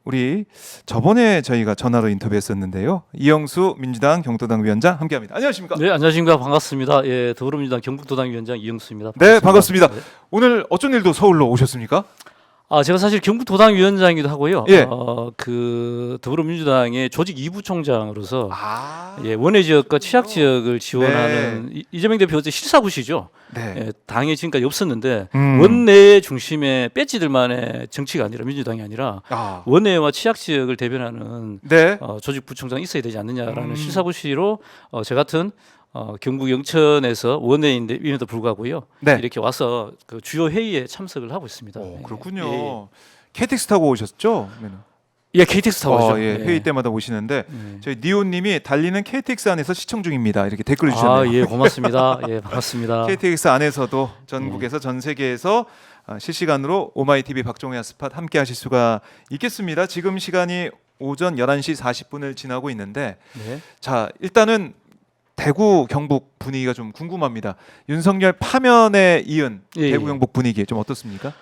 우리 저번에 저희가 전화로 인터뷰했었는데요. 이영수 민주당 경도당 위원장 함께합니다. 안녕하십니까? 네, 안녕하십니까. 반갑습니다. 예, 더불어민주당 경북도당 위원장 이영수입니다. 네, 반갑습니다. 오늘 어쩐 일도 서울로 오셨습니까? 제가 사실 경북도당 위원장이기도 하고요. 예. 그 더불어민주당의 조직 2부 총장으로서 예, 원외 지역과 취약 지역을 지원하는 이재명 대표 어제 실사부시죠. 네. 예, 당에 지금까지 없었는데 원내 중심의 배지들만의 정치가 아니라 민주당이 아니라 원내와 취약 지역을 대변하는 네. 조직 부총장이 있어야 되지 않느냐라는 실사부시로 저 같은 경북 영천에서 원내인임에도 불구하고요. 네. 이렇게 와서 그 주요 회의에 참석을 하고 있습니다. 그렇군요. 예. KTX 타고 오셨죠? 예, KTX 타고 오죠. 예, 회의 때마다 오시는데 저희 니오님이 달리는 KTX 안에서 시청 중입니다. 이렇게 댓글을 주셨네요. 예, 고맙습니다. 예, 반갑습니다. KTX 안에서도 전국에서 전 세계에서 실시간으로 오마이TV 박종현 스팟 함께 하실 수가 있겠습니다. 지금 시간이 오전 11시 40분을 지나고 있는데 네. 자, 일단은 대구 경북 분위기가 좀 궁금합니다. 윤석열 파면에 이은 예, 대구 경북 분위기 좀 어떻습니까?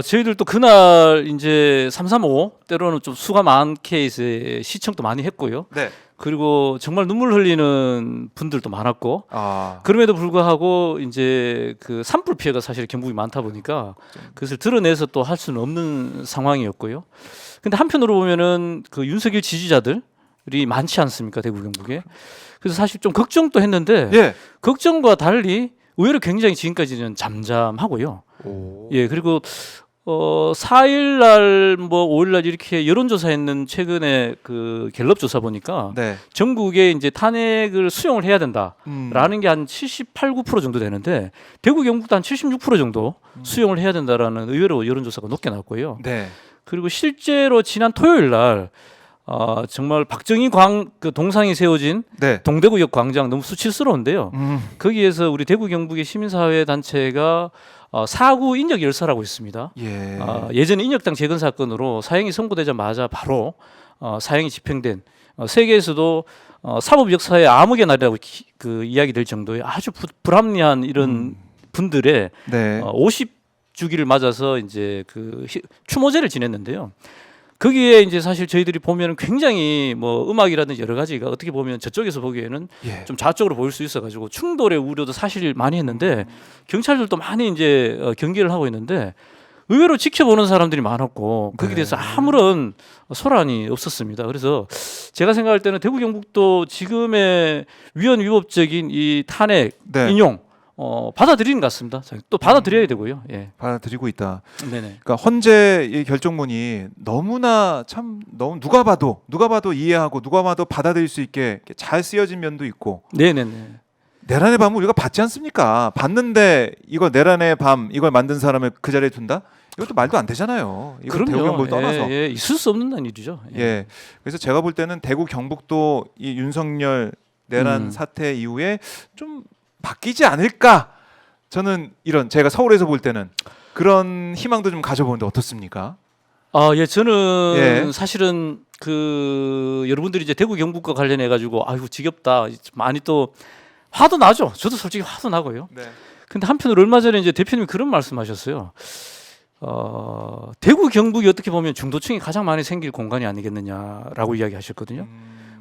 저희들도 그날 이제 335 때로는 좀 수가 많게 이제 시청도 많이 했고요. 네. 그리고 정말 눈물 흘리는 분들도 많았고 그럼에도 불구하고 이제 그 산불 피해가 사실 경북이 많다 보니까 그것을 드러내서 또 할 수는 없는 상황이었고요. 근데 한편으로 보면은 그 윤석열 지지자들이 많지 않습니까, 대구 경북에? 그래서 사실 좀 걱정도 했는데 예. 걱정과 달리 의외로 굉장히 지금까지는 잠잠하고요. 예, 그리고 4일 날 뭐 5일 날 이렇게 여론조사했는 최근에 그 갤럽 조사 보니까 네. 전국에 이제 탄핵을 수용을 해야 된다라는 게 한 78, 9% 정도 되는데 대구 경북도 한 76% 정도 수용을 해야 된다라는 의외로 여론조사가 높게 나왔고요. 네. 그리고 실제로 지난 토요일 날 정말 박정희 그 동상이 세워진 네. 동대구역 광장 너무 수치스러운데요. 거기에서 우리 대구 경북의 시민사회 단체가 사구 인역 열사라고 있습니다. 예. 예전에 인역당 재건 사건으로 사형이 선고되자마자 바로 사형이 집행된 세계에서도 사법 역사의 암흑의 날이라고 그 이야기 될 정도의 아주 불합리한 이런 분들의 네. 50주기를 맞아서 이제 그 추모제를 지냈는데요. 거기에 이제 사실 저희들이 보면 굉장히 뭐 음악이라든지 여러 가지가 어떻게 보면 저쪽에서 보기에는 좀 자적으로 보일 수 있어가지고 충돌의 우려도 사실 많이 했는데 경찰들도 많이 이제 경계를 하고 있는데 의외로 지켜보는 사람들이 많았고 거기에 대해서 아무런 소란이 없었습니다. 그래서 제가 생각할 때는 대구 경북도 지금의 위헌 위법적인 이 탄핵 인용 받아들이는 것 같습니다. 또 받아들여야 되고요. 예. 받아들이고 있다. 네네. 그러니까 헌재 이 결정문이 너무나 너무 누가 봐도 이해하고 누가 봐도 받아들일 수 있게 잘 쓰여진 면도 있고. 네네네. 내란의 밤을 우리가 받지 않습니까? 받는데 이거 내란의 밤 이걸 만든 사람을 그 자리에 둔다? 이것도 말도 안 되잖아요. 이거 대구 경북을 떠나서. 예, 있을 수 없는 일이죠. 예. 그래서 제가 볼 때는 대구 경북도 이 윤석열 내란 사태 이후에 좀 바뀌지 않을까? 저는 제가 서울에서 볼 때는 그런 희망도 좀 가져보는데 어떻습니까? 예, 저는 사실은 그 여러분들이 이제 대구 경북과 관련해 가지고 아이고 지겹다 많이 또 화도 나죠. 저도 솔직히 화도 나고요. 네. 근데 한편으로 얼마 전에 이제 대표님이 그런 말씀하셨어요. 대구 경북이 어떻게 보면 중도층이 가장 많이 생길 공간이 아니겠느냐라고 이야기하셨거든요.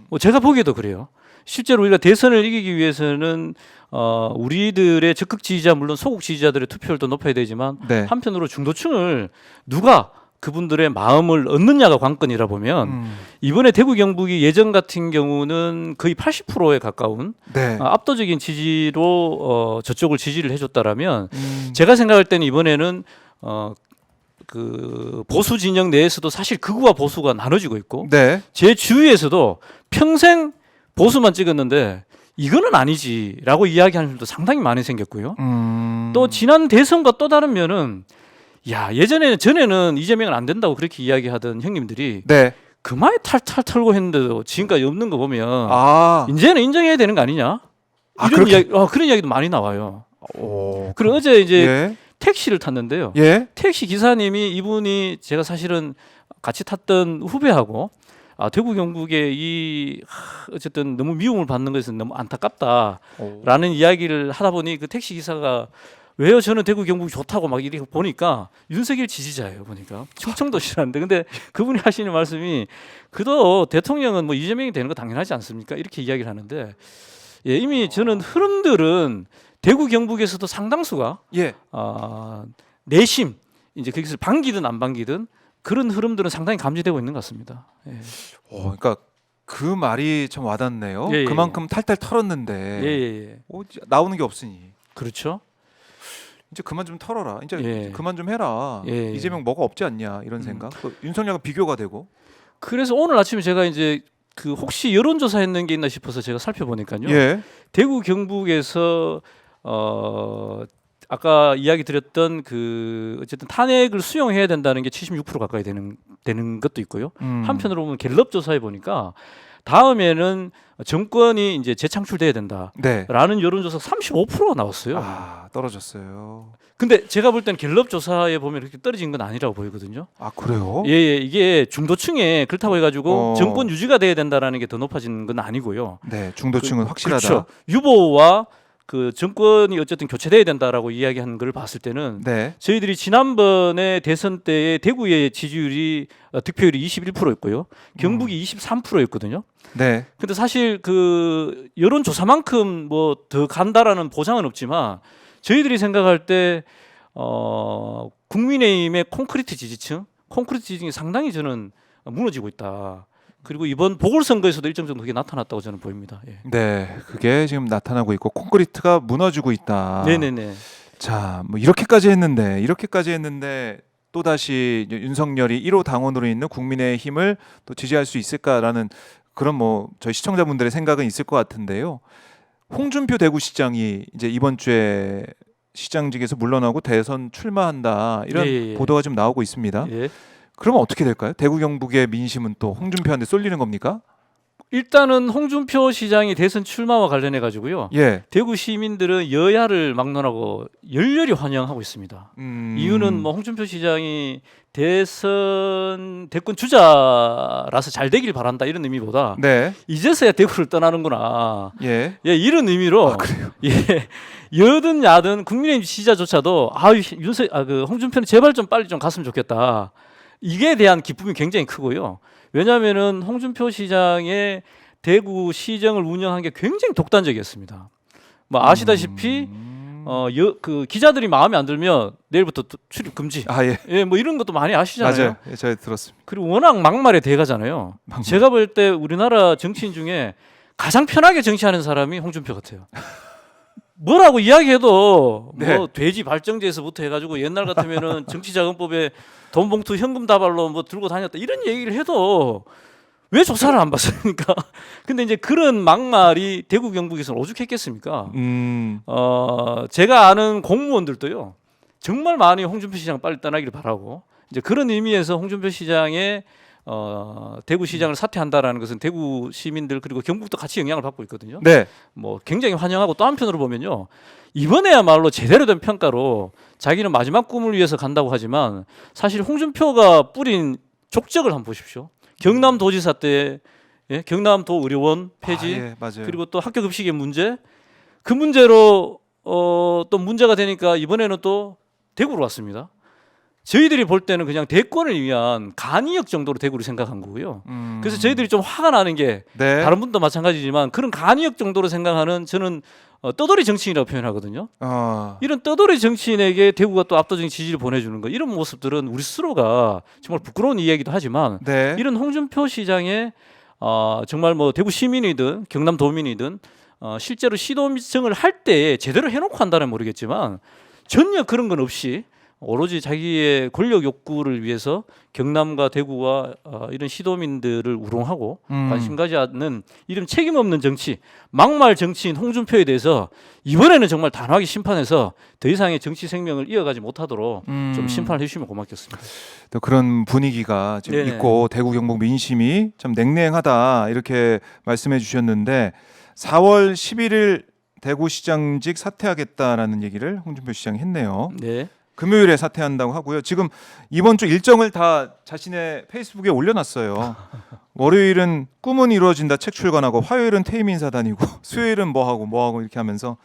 뭐 제가 보기에도 그래요. 실제로 우리가 대선을 이기기 위해서는 우리들의 적극 지지자 물론 소극 지지자들의 투표율도 높여야 되지만 한편으로 중도층을 누가 그분들의 마음을 얻느냐가 관건이라 보면 이번에 대구 경북이 예전 같은 경우는 거의 80%에 가까운 압도적인 지지로 저쪽을 지지를 해줬다라면 제가 생각할 때는 이번에는 그 보수 진영 내에서도 사실 극우와 보수가 나눠지고 있고 제 주위에서도 평생 보수만 찍었는데 이거는 아니지라고 이야기하는 분도 상당히 많이 생겼고요. 또 지난 대선과 또 다른 면은 전에는 이재명은 안 된다고 그렇게 이야기하던 형님들이 그마에 탈탈 털고 했는데도 지금까지 없는 거 보면 이제는 인정해야 되는 거 아니냐? 그런 이야기도 많이 나와요. 그리고 어제 이제 택시를 탔는데요. 택시 기사님이 이분이 제가 사실은 같이 탔던 후배하고 대구 경북의 이 어쨌든 너무 미움을 받는 것은 너무 안타깝다라는 이야기를 하다 보니 그 택시 기사가 왜요? 저는 대구 경북이 좋다고 막 이렇게 보니까 윤석열 지지자예요. 보니까 충청도 싫어하는데 근데 그분이 하시는 말씀이 그도 대통령은 뭐 이재명이 되는 거 당연하지 않습니까? 이렇게 이야기를 하는데 예, 이미 저는 흐름들은 대구 경북에서도 상당수가 예. 내심 이제 거기서 반기든 안 반기든 그런 흐름들은 상당히 감지되고 있는 것 같습니다. 예. 그러니까 그 말이 좀 와닿네요. 예, 예, 그만큼 탈탈 털었는데 예, 예. 나오는 게 없으니 그렇죠. 이제 그만 좀 털어라. 이제 예. 그만 좀 해라. 예. 이재명 뭐가 없지 않냐 이런 생각. 또 윤석열과 비교가 되고. 그래서 오늘 아침에 제가 이제 그 혹시 여론조사 했는 게 있나 싶어서 제가 살펴보니까요. 예. 대구 경북에서 아까 이야기 드렸던 그 어쨌든 탄핵을 수용해야 된다는 게 76% 가까이 되는 것도 있고요. 한편으로 보면 갤럽 조사해 보니까 다음에는 정권이 이제 재창출돼야 된다라는 네. 여론조사 35%가 나왔어요. 떨어졌어요. 근데 제가 볼 때는 갤럽 조사에 보면 이렇게 떨어진 건 아니라고 보이거든요. 그래요? 예, 예, 이게 중도층에 그렇다고 해가지고 정권 유지가 돼야 된다라는 게 더 높아지는 건 아니고요. 네, 중도층은 확실하다. 그렇죠. 유보와 그 정권이 어쨌든 교체돼야 된다라고 이야기한 걸 봤을 때는 네. 저희들이 지난번에 대선 때의 대구의 지지율이 득표율이 21%였고요. 경북이 23%였거든요. 네. 근데 사실 그 여론조사만큼 뭐 더 간다라는 보장은 없지만 저희들이 생각할 때 국민의힘의 콘크리트 지지층이 상당히 저는 무너지고 있다. 그리고 이번 보궐선거에서도 일정 정도 그게 나타났다고 저는 보입니다. 예. 네, 그게 지금 나타나고 있고 콘크리트가 무너지고 있다. 네네네. 자, 뭐 이렇게까지 했는데 또 다시 윤석열이 1호 당원으로 있는 국민의힘을 또 지지할 수 있을까라는 그런 뭐 저희 시청자분들의 생각은 있을 것 같은데요. 홍준표 대구시장이 이제 이번 주에 시장직에서 물러나고 대선 출마한다 이런 예. 보도가 좀 나오고 있습니다. 예. 그러면 어떻게 될까요? 대구 경북의 민심은 또 홍준표한테 쏠리는 겁니까? 일단은 홍준표 시장이 대선 출마와 관련해 가지고요. 예. 대구 시민들은 여야를 막론하고 열렬히 환영하고 있습니다. 이유는 뭐 홍준표 시장이 대권 주자라서 잘 되길 바란다 이런 의미보다 네. 이제서야 대구를 떠나는구나. 예. 예, 이런 의미로 그래요? 예, 여든 야든 국민의힘 지지자조차도 그 홍준표는 제발 좀 빨리 좀 갔으면 좋겠다. 이게 대한 기쁨이 굉장히 크고요. 왜냐하면은 홍준표 시장의 대구 시정을 운영한 게 굉장히 독단적이었습니다. 뭐 아시다시피 그 기자들이 마음에 안 들면 내일부터 출입 금지. 예. 예, 뭐 이런 것도 많이 아시잖아요. 맞아요. 예, 제가 들었습니다. 그리고 워낙 막말의 대가잖아요. 제가 볼 때 우리나라 정치인 중에 가장 편하게 정치하는 사람이 홍준표 같아요. 뭐라고 이야기해도 네. 뭐 돼지 발정제에서부터 해가지고 옛날 같으면은 정치자금법에 돈 봉투 현금 다발로 뭐 들고 다녔다 이런 얘기를 해도 왜 조사를 안 받습니까? 근데 이제 그런 막말이 대구 경북에서는 오죽했겠습니까? 제가 아는 공무원들도요 정말 많이 홍준표 시장 빨리 떠나기를 바라고 이제 그런 의미에서 홍준표 시장의 대구 시장을 사퇴한다라는 것은 대구 시민들 그리고 경북도 같이 영향을 받고 있거든요. 네. 뭐 굉장히 환영하고 또 한편으로 보면요. 이번에야말로 제대로 된 평가로 자기는 마지막 꿈을 위해서 간다고 하지만 사실 홍준표가 뿌린 족적을 한번 보십시오. 경남도지사 때 경남도 의료원 폐지 예, 맞아요. 그리고 또 학교 급식의 문제 그 문제로 또 문제가 되니까 이번에는 또 대구로 왔습니다. 저희들이 볼 때는 그냥 대권을 위한 간이역 정도로 대구를 생각한 거고요. 그래서 저희들이 좀 화가 나는 게 네. 다른 분도 마찬가지지만 그런 간이역 정도로 생각하는 저는 떠돌이 정치인이라고 표현하거든요. 이런 떠돌이 정치인에게 대구가 또 압도적인 지지를 보내주는 거 이런 모습들은 우리 스스로가 정말 부끄러운 이야기도 하지만 네. 이런 홍준표 시장의 정말 뭐 대구 시민이든 경남도민이든 실제로 시도청을 할 때 제대로 해놓고 한다면 모르겠지만 전혀 그런 건 없이 오로지 자기의 권력 욕구를 위해서 경남과 대구와 이런 시도민들을 우롱하고 관심 가지 않는 이런 책임 없는 정치, 막말 정치인 홍준표에 대해서 이번에는 정말 단호하게 심판해서 더 이상의 정치 생명을 이어가지 못하도록 좀 심판을 해주시면 고맙겠습니다. 또 그런 분위기가 지금 네네. 있고 대구 경북 민심이 좀 냉랭하다 이렇게 말씀해 주셨는데 4월 11일 대구시장직 사퇴하겠다라는 얘기를 홍준표 시장이 했네요. 네. 금요일에 사퇴한다고 하고요. 지금 이번 주 일정을 다 자신의 페이스북에 올려놨어요. 월요일은 꿈은 이루어진다 책 출간하고 화요일은 퇴임 인사 다니고 수요일은 뭐하고 이렇게 하면서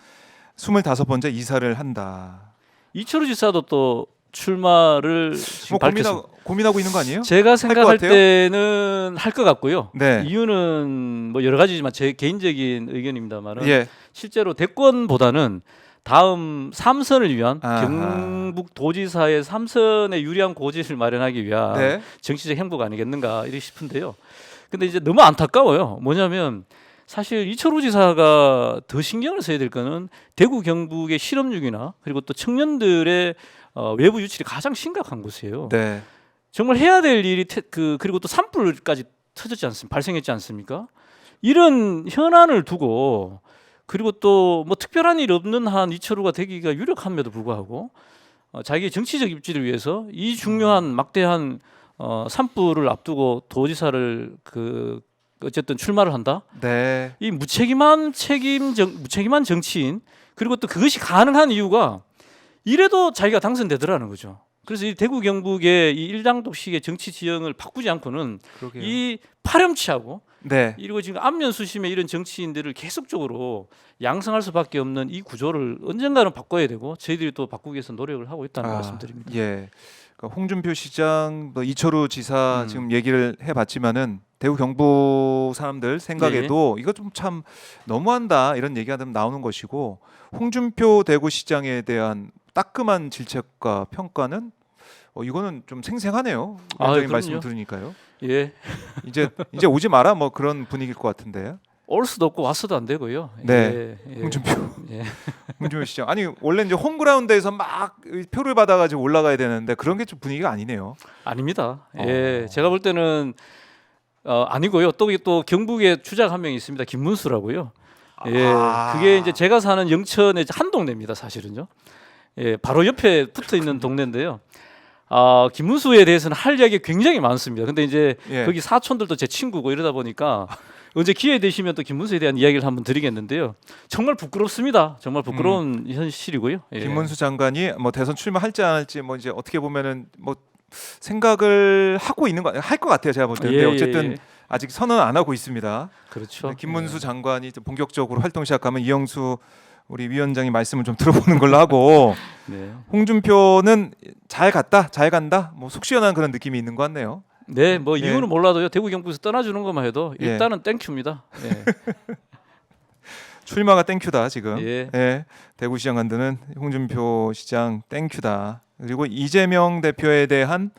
25번째 이사를 한다. 이철우 지사도 또 출마를 지금 밝혔습니다. 고민하고 있는 거 아니에요? 제가 생각할 같아요? 때는 할 것 같고요. 네. 이유는 뭐 여러 가지지만 제 개인적인 의견입니다만은 예. 실제로 대권보다는 다음 3선을 위한 아하. 경북도지사의 3선에 유리한 고지를 마련하기 위한 네. 정치적 행보가 아니겠는가 이렇게 싶은데요. 근데 이제 너무 안타까워요. 뭐냐면 사실 이철우 지사가 더 신경을 써야 될 거는 대구 경북의 실업률이나 그리고 또 청년들의 외부 유출이 가장 심각한 곳이에요. 네. 정말 해야 될 일이 그리고 또 산불까지 터졌지 않습니까? 발생했지 않습니까? 이런 현안을 두고 그리고 또 뭐 특별한 일 없는 한 이철우가 되기가 유력함에도 불구하고 자기의 정치적 입지를 위해서 이 중요한 막대한 산불을 앞두고 도지사를 어쨌든 출마를 한다. 네. 이 무책임한 정치인 그리고 또 그것이 가능한 이유가 이래도 자기가 당선되더라는 거죠. 그래서 이 대구 경북의 이 일당독식의 정치 지형을 바꾸지 않고는 그러게요. 이 파렴치하고 네. 그리고 지금 안면수심의 이런 정치인들을 계속적으로 양성할 수밖에 없는 이 구조를 언젠가는 바꿔야 되고 저희들이 또 바꾸기 위해서 노력을 하고 있다는 말씀드립니다. 예. 그러니까 홍준표 시장, 뭐 이철우 지사 지금 얘기를 해봤지만은 대구 경북 사람들 생각에도 이거 좀 참 너무한다 이런 얘기가 좀 나오는 것이고 홍준표 대구시장에 대한 따끔한 질책과 평가는 이거는 좀 생생하네요. 위원장님 말씀을 들으니까요. 예. 이제 오지 마라 뭐 그런 분위기일 것 같은데. 올 수도 없고 왔어도 안 되고요. 네. 예. 홍준표. 예. 홍준표 시장. 아니 원래 이제 홈그라운드에서 막 표를 받아가지고 올라가야 되는데 그런 게 좀 분위기가 아니네요. 아닙니다. 예. 제가 볼 때는 아니고요. 또 경북에 주작 한 명이 있습니다. 김문수라고요. 예. 그게 이제 제가 사는 영천의 한 동네입니다. 사실은요. 예. 바로 옆에 붙어 있는 동네인데요. 김문수에 대해서는 할 이야기 굉장히 많습니다. 근데 이제 거기 사촌들도 제 친구고 이러다 보니까 언제 기회 되시면 또 김문수에 대한 이야기를 한번 드리겠는데요. 정말 부끄럽습니다. 정말 부끄러운 현실이고요. 예. 김문수 장관이 뭐 대선 출마할지 안 할지 뭐 이제 어떻게 보면은 뭐 생각을 하고 있는 할 것 같아요. 제가 볼 때. 근데 어쨌든 아직 선언 안 하고 있습니다. 그렇죠. 김문수 장관이 본격적으로 활동 시작하면 이영수 우리 위원장이 말씀을 좀 들어보는 걸로 하고 네. 홍준표는 잘 간다. 뭐 속 시원한 그런 느낌이 있는 것 같네요. 네, 뭐 이유는 몰라도요. 대구 경북에서 떠나주는 것만 해도 일단은 땡큐입니다. 예. 출마가 땡큐다 지금. 예. 대구시장 간드는 홍준표 시장 땡큐다. 그리고 이재명 대표에 대한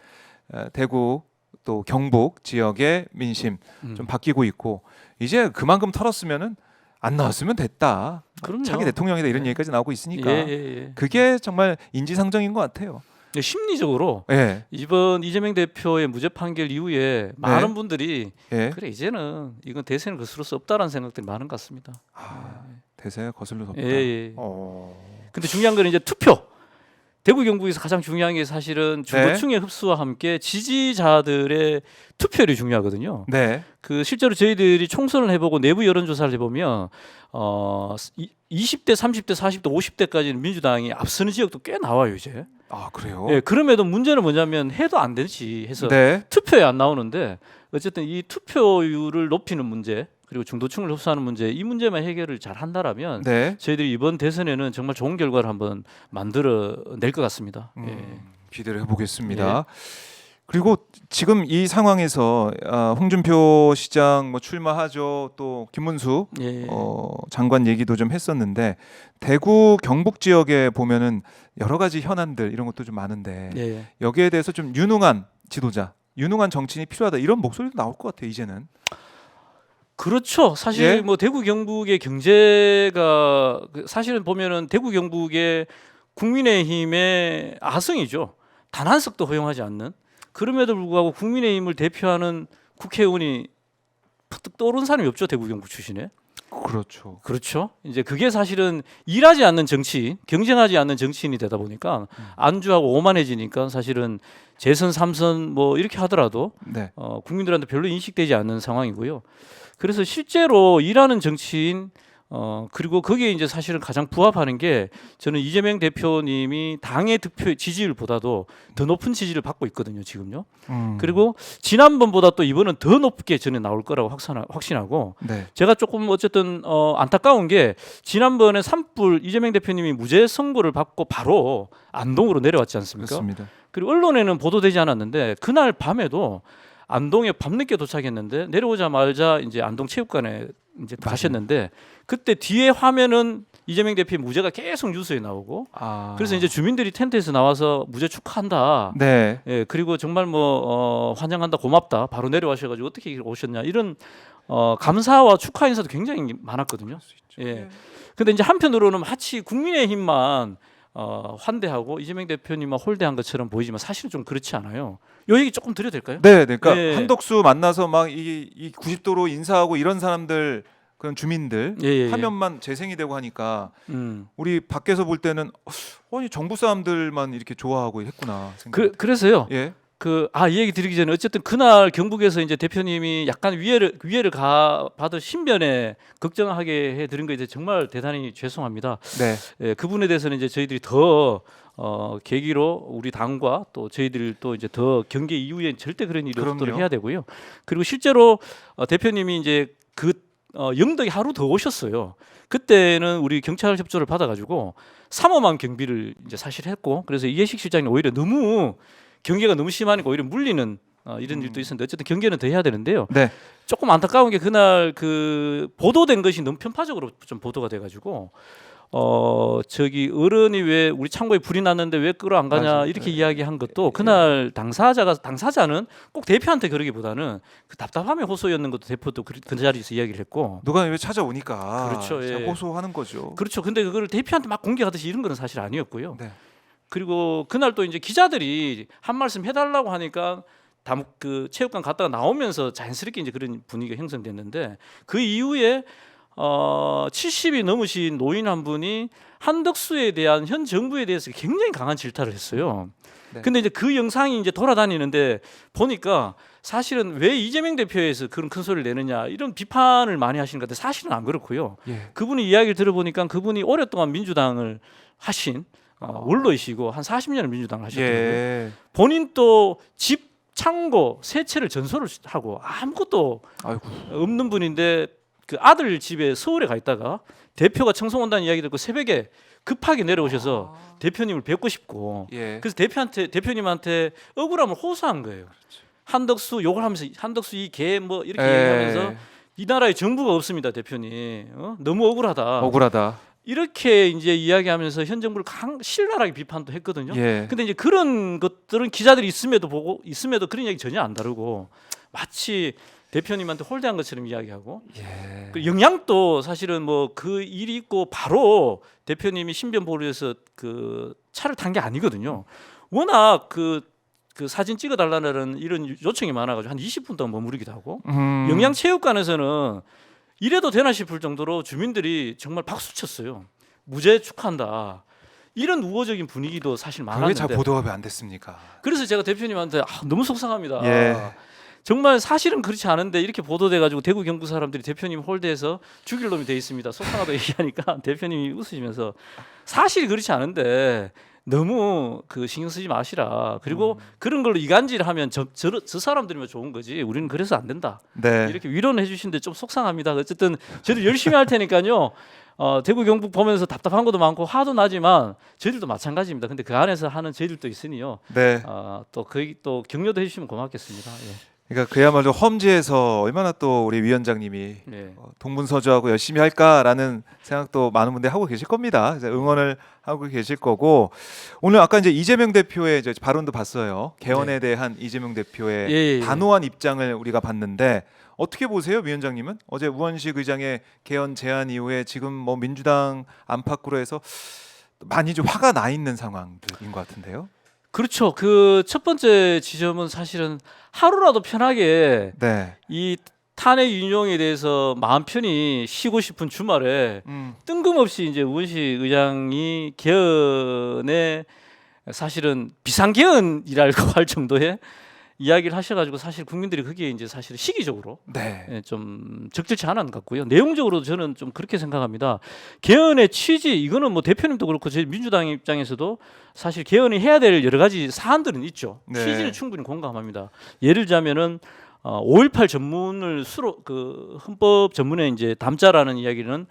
대구 또 경북 지역의 민심 좀 바뀌고 있고 이제 그만큼 털었으면은 안 나왔으면 됐다. 그럼요. 자기 대통령이다 이런 얘기까지 나오고 있으니까 예. 그게 정말 인지상정인 것 같아요. 심리적으로 이번 이재명 대표의 무죄 판결 이후에 많은 분들이 그래 이제는 이건 대세를 거스를 수 없다라는 생각들이 많은 것 같습니다. 대세가 거슬러 섰다. 근데 중요한 건 이제 투표. 대구 경북에서 가장 중요한 게 사실은 중도층의 흡수와 함께 지지자들의 투표율이 중요하거든요. 실제로 저희들이 총선을 해보고 내부 여론조사를 해보면 20대, 30대, 40대, 50대까지는 민주당이 앞서는 지역도 꽤 나와요 이제. 그래요? 예, 그럼에도 문제는 뭐냐면 해도 안 되지 해서 투표에 안 나오는데 어쨌든 이 투표율을 높이는 문제 그리고 중도층을 흡수하는 문제 이 문제만 해결을 잘 한다라면 저희들이 이번 대선에는 정말 좋은 결과를 한번 만들어 낼 것 같습니다. 기대를 해보겠습니다. 그리고 지금 이 상황에서 홍준표 시장 뭐 출마하죠. 또 김문수 장관 얘기도 좀 했었는데 대구 경북 지역에 보면은 여러 가지 현안들 이런 것도 좀 많은데 여기에 대해서 좀 유능한 지도자, 유능한 정치인이 필요하다 이런 목소리도 나올 것 같아요. 이제는. 그렇죠. 사실 뭐 대구 경북의 경제가 사실은 보면은 대구 경북의 국민의힘의 아성이죠. 단 한 석도 허용하지 않는. 그럼에도 불구하고 국민의힘을 대표하는 국회의원이 푸득 떠오른 사람이 없죠. 대구 경북 출신에. 그렇죠. 이제 그게 사실은 일하지 않는 정치인, 경쟁하지 않는 정치인이 되다 보니까 안주하고 오만해지니까 사실은 재선, 3선 뭐 이렇게 하더라도 국민들한테 별로 인식되지 않는 상황이고요. 그래서 실제로 일하는 정치인 그리고 거기에 이제 사실은 가장 부합하는 게 저는 이재명 대표님이 당의 득표 지지율보다도 더 높은 지지를 받고 있거든요, 지금요. 그리고 지난번보다 또 이번은 더 높게 저는 나올 거라고 확신하고 네. 제가 조금 어쨌든 안타까운 게 지난번에 산불 이재명 대표님이 무죄 선고를 받고 바로 안동으로 내려왔지 않습니까? 그렇습니다. 그리고 언론에는 보도되지 않았는데 그날 밤에도 안동에 밤늦게 도착했는데 내려오자마자 이제 안동 체육관에 이제 가셨는데 그때 뒤에 화면은 이재명 대표의 무죄가 계속 뉴스에 나오고 그래서 이제 주민들이 텐트에서 나와서 무죄 축하한다. 네. 예, 그리고 정말 뭐 환영한다, 고맙다. 바로 내려와셔가지고 어떻게 오셨냐 이런 감사와 축하 인사도 굉장히 많았거든요. 예. 근데 이제 한편으로는 마치 국민의힘만 환대하고 이재명 대표님만 홀대한 것처럼 보이지만 사실은 좀 그렇지 않아요. 요 얘기 조금 드려도 될까요? 네, 그러니까 예. 한덕수 만나서 막 이 90도로 인사하고 이런 사람들 그런 주민들 예. 화면만 재생이 되고 하니까 우리 밖에서 볼 때는 아니 정부 사람들만 이렇게 좋아하고 했구나. 그래서요. 예. 이 얘기 드리기 전에 어쨌든 그날 경북에서 이제 대표님이 약간 위해를 받을 신변에 걱정하게 해 드린 거에 대해 정말 대단히 죄송합니다. 네. 예, 그 부분에 대해서는 이제 저희들이 더 계기로 우리 당과 또 저희들 또 이제 더 경계 이후에 절대 그런 일이 없도록 그럼요. 해야 되고요. 그리고 실제로 대표님이 이제 영덕에 하루 더 오셨어요. 그때는 우리 경찰 협조를 받아가지고 3호만 경비를 이제 사실 했고 그래서 이해식 실장이 오히려 너무 경계가 너무 심하니까 오히려 물리는 이런 일도 있었는데 어쨌든 경계는 더 해야 되는데요. 네. 조금 안타까운 게 그날 보도된 것이 너무 편파적으로 좀 보도가 돼가지고 저기 어른이 왜 우리 창고에 불이 났는데 왜 끌어 안 가냐 맞아요. 이렇게 이야기한 것도 그날 당사자는 꼭 대표한테 그러기보다는 그 답답함에 호소였는 것도 대표도 그 자리에서 이야기를 했고 누가 왜 찾아오니까 그렇죠, 예. 호소하는 거죠. 그렇죠. 근데 그걸 대표한테 막 공개하듯이 이런 거는 사실 아니었고요. 네. 그리고 그날 또 이제 기자들이 한 말씀 해달라고 하니까 그 체육관 갔다가 나오면서 자연스럽게 이제 그런 분위기가 형성됐는데 그 이후에 70이 넘으신 노인 한 분이 한덕수에 대한 현 정부에 대해서 굉장히 강한 질타를 했어요. 네. 근데 이제 그 영상이 이제 돌아다니는데 보니까 사실은 왜 이재명 대표에서 그런 큰 소리를 내느냐 이런 비판을 많이 하시는 것 같아요. 사실은 안 그렇고요. 예. 그분이 이야기를 들어보니까 그분이 오랫동안 민주당을 하신 원로이시고 한 40년을 민주당을 하셨거든요. 예. 본인 또 집 창고 세 채를 전소를 하고 아무것도 아이고. 없는 분인데 그 아들 집에 서울에 가 있다가 대표가 청송 온다는 이야기 듣고 새벽에 급하게 내려오셔서 대표님을 뵙고 싶고 예. 그래서 대표님한테 억울함을 호소한 거예요. 한덕수 욕을 하면서 한덕수 이 개 뭐 이렇게 얘기하면서 이 나라에 정부가 없습니다, 대표님. 너무 억울하다. 억울하다. 이렇게 이제 이야기하면서 현 정부를 신랄하게 비판도 했거든요. 예. 근데 이제 그런 것들은 기자들이 있음에도 그런 얘기 전혀 안 다루고 마치 대표님한테 홀대한 것처럼 이야기하고 예. 그 영향도 사실은 뭐 그 일이 있고 바로 대표님이 신변 보호를 위해서 그 차를 탄 게 아니거든요. 워낙 그 사진 찍어달라는 이런 요청이 많아가지고 한 20분 동안 머무르기도 하고 영양체육관에서는 이래도 되나 싶을 정도로 주민들이 정말 박수 쳤어요. 무죄 축하한다. 이런 우호적인 분위기도 사실 왜 많았는데 잘 보도가 왜 안 됐습니까? 그래서 제가 대표님한테 너무 속상합니다. 예. 정말 사실은 그렇지 않은데 이렇게 보도돼가지고 대구 경북 사람들이 대표님 홀대해서 죽일 놈이 돼 있습니다. 속상하다 얘기하니까 대표님이 웃으시면서 사실이 그렇지 않은데 너무 신경 쓰지 마시라. 그리고 그런 걸로 이간질하면 저 사람들이면 좋은 거지. 우리는 그래서 안 된다. 네. 이렇게 위로는 해주시는데 좀 속상합니다. 어쨌든 저도 열심히 할 테니까요. 대구 경북 보면서 답답한 것도 많고 화도 나지만 저희들도 마찬가지입니다. 근데 그 안에서 하는 저희들도 있으니요. 네. 또 격려도 해주시면 고맙겠습니다. 예. 그러니까 그야말로 험지에서 얼마나 또 우리 위원장님이 네. 동분서주하고 열심히 할까라는 생각도 많은 분들이 하고 계실 겁니다. 그래서 응원을 하고 계실 거고 오늘 아까 이제 이재명 대표의 이제 발언도 봤어요. 개헌에 대한 이재명 대표의 단호한 입장을 우리가 봤는데 어떻게 보세요, 위원장님은? 어제 우원식 의장의 개헌 제안 이후에 지금 뭐 민주당 안팎으로 해서 많이 좀 화가 나 있는 상황들인 것 같은데요. 그렇죠. 그 첫 번째 지점은 사실은 하루라도 편하게 네. 이 탄핵 인용에 대해서 마음 편히 쉬고 싶은 주말에 뜬금없이 이제 우원식 의장이 개헌에 사실은 비상개헌이라고 할 정도의 이야기를 하셔가지고 사실 국민들이 거기에 이제 사실 시기적으로 네. 예, 좀 적절치 않은 것 같고요. 내용적으로도 저는 좀 그렇게 생각합니다. 개헌의 취지 이거는 뭐 대표님도 그렇고 저희 민주당 입장에서도 사실 개헌이 해야 될 여러 가지 사안들은 있죠. 네. 취지는 충분히 공감합니다. 예를 들자면은 5.18 전문을 수로 그 헌법 전문에 이제 담자라는 이야기는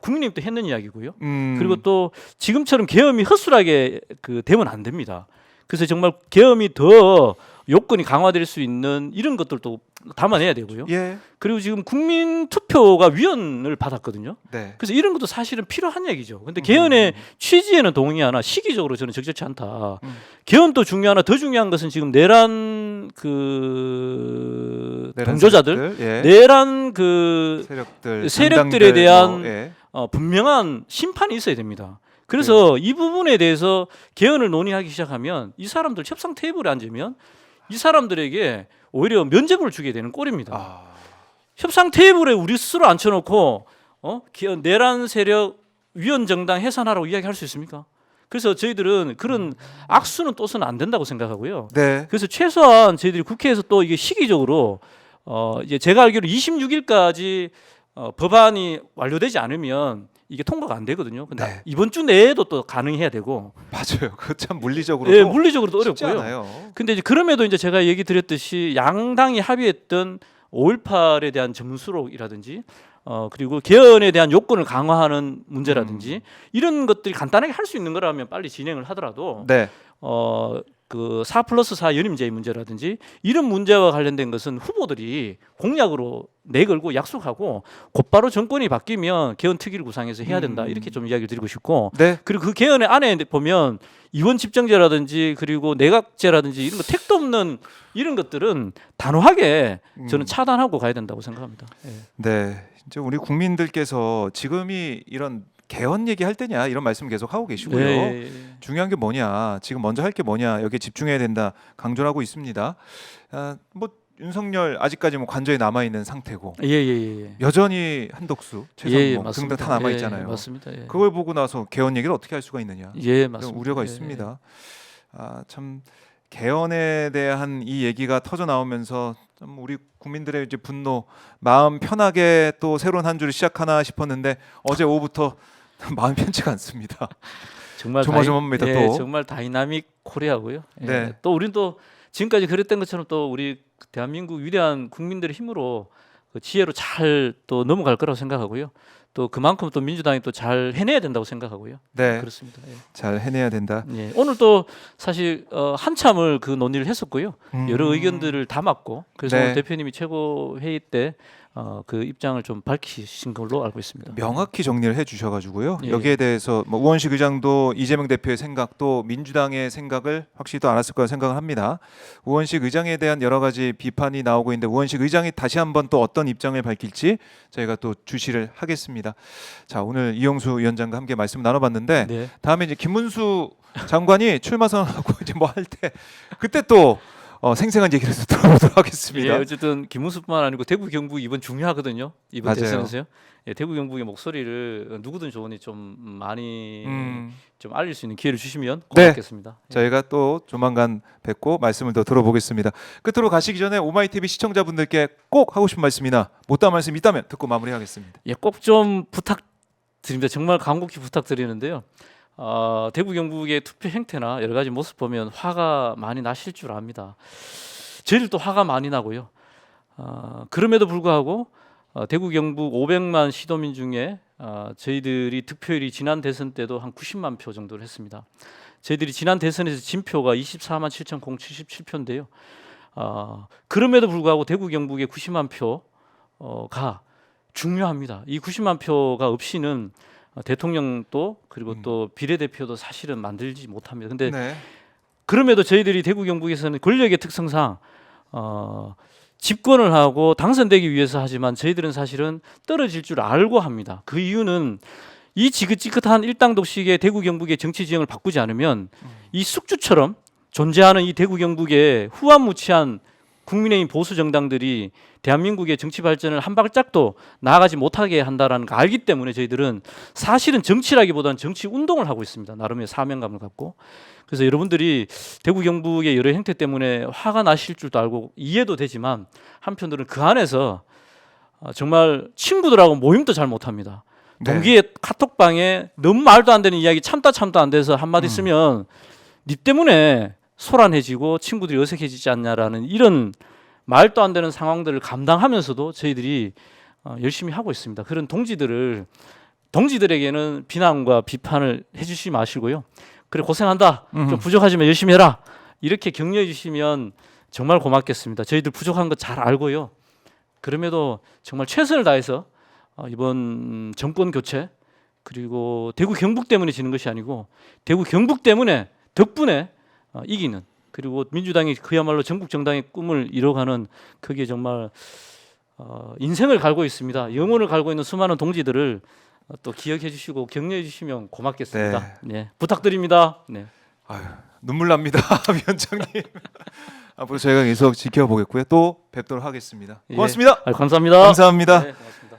국민님도 했는 이야기고요. 그리고 또 지금처럼 계엄이 허술하게 그 되면 안 됩니다. 그래서 정말 계엄이 더 요건이 강화될 수 있는 이런 것들도 담아내야 되고요. 예. 그리고 지금 국민 투표가 위헌을 받았거든요. 네. 그래서 이런 것도 사실은 필요한 얘기죠. 근데 개헌의 취지에는 동의하나 시기적으로 저는 적절치 않다. 개헌도 중요하나 더 중요한 것은 지금 내란 그 동조자들, 예. 내란 그 세력들에 세력들에 대한 예. 분명한 심판이 있어야 됩니다. 그래서 이 부분에 대해서 개헌을 논의하기 시작하면 이 사람들 협상 테이블에 앉으면 이 사람들에게 오히려 면죄부를 주게 되는 꼴입니다. 협상 테이블에 우리 스스로 앉혀놓고 내란 세력 위헌 정당 해산하라고 이야기할 수 있습니까? 그래서 저희들은 그런 악수는 또서는 안 된다고 생각하고요. 네. 그래서 최소한 저희들이 국회에서 또 이게 시기적으로 이제 제가 알기로 26일까지 법안이 완료되지 않으면 이게 통과가 안 되거든요. 근데 네. 이번 주 내에도 또 가능해야 되고. 맞아요. 그 참 물리적으로 예, 물리적으로도 쉽지 어렵고요. 않아요. 근데 이제 그럼에도 이제 제가 얘기 드렸듯이 양당이 합의했던 5.18에 대한 점수록이라든지 그리고 개헌에 대한 요건을 강화하는 문제라든지 이런 것들이 간단하게 할 수 있는 거라면 빨리 진행을 하더라도 네. 그 4+4 연임제의 문제라든지 이런 문제와 관련된 것은 후보들이 공약으로 내걸고 약속하고 곧바로 정권이 바뀌면 개헌 특위를 구상해서 해야 된다 이렇게 좀 이야기를 드리고 싶고 네. 그리고 그 개헌의 안에 보면 이원 집정제라든지 그리고 내각제라든지 이런 거 택도 없는 이런 것들은 단호하게 저는 차단하고 가야 된다고 생각합니다. 예. 네. 이제 우리 국민들께서 지금이 이런 개헌 얘기할 때냐 이런 말씀 계속 하고 계시고요. 네. 중요한 게 뭐냐, 지금 먼저 할 게 뭐냐 여기에 집중해야 된다 강조를 하고 있습니다. 뭐 윤석열 아직까지 뭐 관저에 남아 있는 상태고, 예. 여전히 한덕수, 최성모 등등 다 남아 있잖아요. 예, 맞습니다. 예. 그걸 보고 나서 개헌 얘기를 어떻게 할 수가 있느냐? 예, 그런 맞습니다. 우려가 예. 있습니다. 참 개헌에 대한 이 얘기가 터져 나오면서 좀 우리 국민들의 이제 분노, 마음 편하게 또 새로운 한 주를 시작하나 싶었는데 어제 오후부터 마음 편치가 않습니다. 정말 조마조마합니다. 또 정말 다이나믹 코리아고요. 예. 네. 또 우리는 또 지금까지 그랬던 것처럼 또 우리 대한민국 위대한 국민들의 힘으로 그 지혜로 잘 또 넘어갈 거라고 생각하고요. 또 그만큼 또 민주당이 또 잘 해내야 된다고 생각하고요. 네. 그렇습니다. 예. 잘 해내야 된다. 예. 오늘 또 사실 한참을 그 논의를 했었고요. 여러 의견들을 담았고 그래서 네. 오늘 대표님이 최고 회의 때 그 입장을 좀 밝히신 걸로 알고 있습니다. 명확히 정리를 해주셔가지고요. 예. 여기에 대해서 뭐 우원식 의장도 이재명 대표의 생각 또 민주당의 생각을 확실히 또 알았을 거라 생각을 합니다. 우원식 의장에 대한 여러 가지 비판이 나오고 있는데 우원식 의장이 다시 한번 또 어떤 입장을 밝힐지 저희가 또 주시를 하겠습니다. 자, 오늘 이용수 위원장과 함께 말씀 나눠봤는데 네. 다음에 이제 김문수 장관이 출마 선언하고 이제 뭐 할 때 그때 또 생생한 얘기를 들어보도록 하겠습니다. 예, 어쨌든 김문수뿐만 아니고 대구 경북 이번 중요하거든요. 이번 맞아요. 대선에서요. 예, 대구 경북의 목소리를 누구든 좋으니 좀 많이 좀 알릴 수 있는 기회를 주시면 네. 고맙겠습니다. 예. 저희가 또 조만간 뵙고 말씀을 더 들어보겠습니다. 끝으로 가시기 전에 오마이TV 시청자분들께 꼭 하고 싶은 말씀이나 못다한 말씀 있다면 듣고 마무리하겠습니다. 예, 꼭 좀 부탁드립니다. 정말 간곡히 부탁드리는데요. 대구 경북의 투표 행태나 여러 가지 모습 보면 화가 많이 나실 줄 압니다. 저희들도 화가 많이 나고요. 그럼에도 불구하고 대구 경북 500만 시도민 중에 저희들이 득표율이 지난 대선 때도 한 90만 표 정도를 했습니다. 저희들이 지난 대선에서 진 표가 24만 7,077표인데요. 그럼에도 불구하고 대구 경북의 90만 표가 중요합니다. 이 90만 표가 없이는 대통령도 그리고 또 비례대표도 사실은 만들지 못합니다. 근데 네. 그럼에도 저희들이 대구 경북에서는 권력의 특성상 집권을 하고 당선되기 위해서 하지만 저희들은 사실은 떨어질 줄 알고 합니다. 그 이유는 이 지긋지긋한 일당 독식의 대구 경북의 정치 지형을 바꾸지 않으면 이 숙주처럼 존재하는 이 대구 경북의 후한무치한 국민의힘 보수 정당들이 대한민국의 정치 발전을 한 발짝도 나아가지 못하게 한다라는 걸 알기 때문에 저희들은 사실은 정치라기보다는 정치 운동을 하고 있습니다. 나름의 사명감을 갖고. 그래서 여러분들이 대구 경북의 여러 행태 때문에 화가 나실 줄도 알고 이해도 되지만 한편으로는 그 안에서 정말 친구들하고 모임도 잘 못합니다. 네. 동기의 카톡방에 너무 말도 안 되는 이야기 참다 안 돼서 한마디 쓰면 니 때문에 소란해지고 친구들이 어색해지지 않냐라는 이런 말도 안 되는 상황들을 감당하면서도 저희들이 열심히 하고 있습니다. 그런 동지들에게는 비난과 비판을 해주시지 마시고요. 그래 고생한다. 좀 부족하지만 열심히 해라. 이렇게 격려해 주시면 정말 고맙겠습니다. 저희들 부족한 거 잘 알고요. 그럼에도 정말 최선을 다해서 이번 정권 교체 그리고 대구 경북 때문에 지는 것이 아니고 대구 경북 때문에 덕분에 이기는 그리고 민주당이 그야말로 전국 정당의 꿈을 이뤄가는 그게 정말 인생을 갈고 있습니다. 영혼을 갈고 있는 수많은 동지들을 또 기억해 주시고 격려해 주시면 고맙겠습니다. 네, 부탁드립니다. 네. 아유, 눈물 납니다, 위원장님. 앞으로 저희가 계속 지켜보겠고요. 또 뵙도록 하겠습니다. 고맙습니다. 감사합니다. 감사합니다. 네, 고맙습니다.